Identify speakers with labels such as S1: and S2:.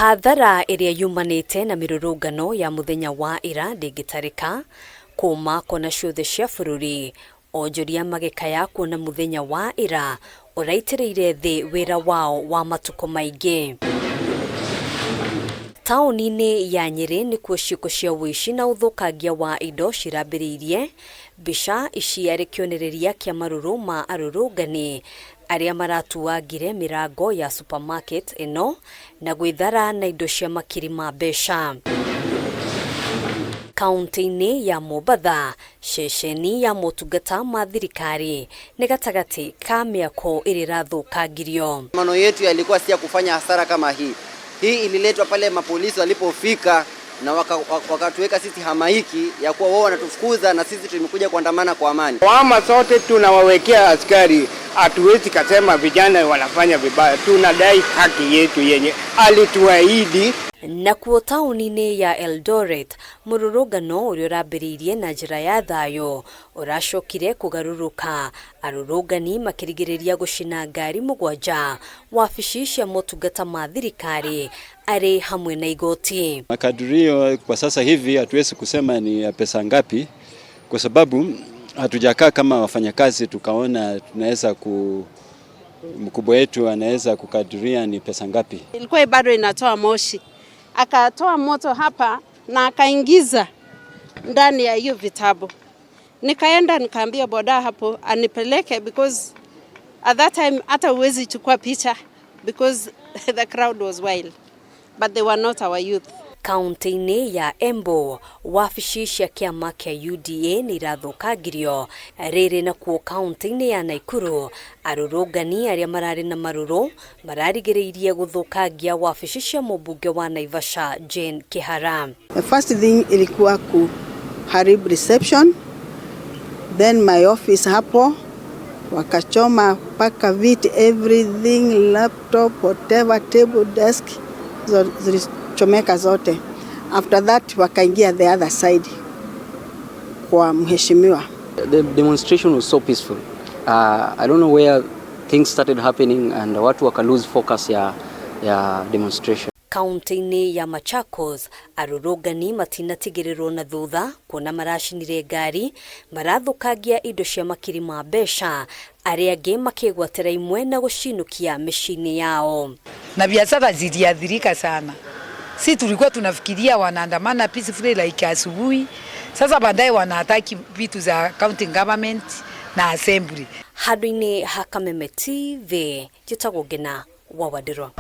S1: Hathara iria yumanite na mirurungano ya muthenya wa ira ndingitarika kuma kona ciothe cia bururi onjoria magikaya kuona muthenya wa ira uraitiriire thi wira wao wa matuko maingi. Tauni-ini ya Nyeri nikuo ciiko cia wici na uthukangia wa indo cirambiriirie. Bica ici ari kionereria kia maruru ma arurungani aria maratuagire mirango ya supermarket ino na gwithara na indo cia makiri ma mbeca. Kaunti-ini ya Mombatha, ceceni ya motungata ma thirikari ni gatagati ka miako irirathukangirio.
S2: Mano yetu yalikuwa si ya kufanya hasara kama hii. Hii ililetwa pale mapolisi walipofika na wakatuweka sisi hamaiki ya kuwa wao wanatufukuza na sisi tumekuja kuandamana kwa amani.
S3: Wama sote tunawawekea askari, hatuwezi kusema vijana wanafanya vibaya. Tunadai haki yetu yenye alituahidi.
S1: Na kuo tauni-ini ya Eldoret, mururungano uria urambiriirie na njira ya thayo uracokire kugaruruka. Arurungani makirigiriria gucina ngari mugwanja wabici cia motungata ma thirikari ari hamwe na igoti.
S4: Makadirio kwa sasa hivi hatuwezi kusema ni pesa ngapi, kwa sababu hatujakaa kama wafanyakazi tukaona tunaweza mkubwa wetu anaweza kukadiria ni pesa ngapi.
S5: Ilikuwa bado inatoa moshi. Akatoa moto hapa na akaingiza ndani ya hiyo vitabu. Nikaenda nikaambia boda hapo anipeleke, because at that time hata uwezi chukua picha because the crowd was wild, but they were not our youth.
S1: Kaunti-ini ya Embu, wabici cia kiama kia UDA ni irathukangirio. Riri na kuo kaunti-ini ya Nakuru, arurungani aria marari na maruru mararigiriirie guthukangia wabici cia mubunge wa Naivasha Jane Kihara.
S6: The first thing ilikuwa kuharibu reception, then my office hapo wakachoma paka viti, everything, laptop, whatever, table, desk, chomeka zote. After that wakaingia the other side kwa mheshimiwa.
S7: The demonstration was so peaceful. I don't know where things started happening and watu waka lose focus ya demonstration.
S1: Kaunti-ini ya Machakos, arurungani matinatigiririrwo na thutha kuona maracinire ngari marathukangia indo cia makiri ma mbeca, aria angi makigwatira imwe na gucinukia micini yao.
S8: Na biashara ziliathirika sana. Si tulikuwa tunafikiria wanaandamana peacefully like asubuhi. Sasa baadaye wanaataki vitu za county government na assembly.
S1: Handũ-inĩ ha Kameme TV, njĩtagwo Ngina wa Wadirwa.